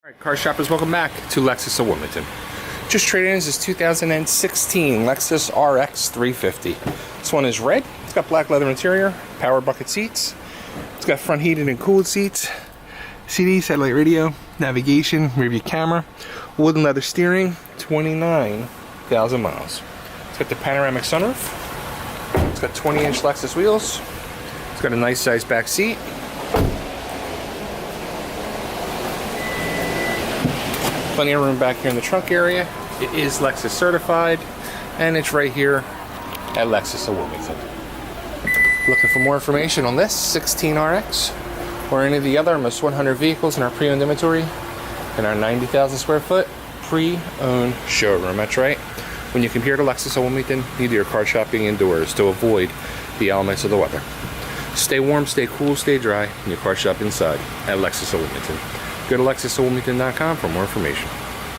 Alright, car shoppers, welcome back to Lexus of Wilmington. Just traded in this 2016 Lexus RX350. This one is red. It's got black leather interior, power bucket seats. It's got front heated and cooled seats, CD, satellite radio, navigation, rear view camera, wood and leather steering, 29,000 miles. It's got the panoramic sunroof. It's got 20-inch Lexus wheels. It's got a nice size back seat. Plenty of room back here in the trunk area. It is Lexus certified, and it's right here at Lexus of Wilmington. Looking for more information on this 16RX or any of the other almost 100 vehicles in our pre-owned inventory in our 90,000 square foot pre-owned showroom. That's right. When you come here to Lexus of Wilmington, you do your car shopping indoors to avoid the elements of the weather. Stay warm, stay cool, stay dry, and your car shop inside at Lexus of Wilmington. Go to lexusofwilmington.com for more information.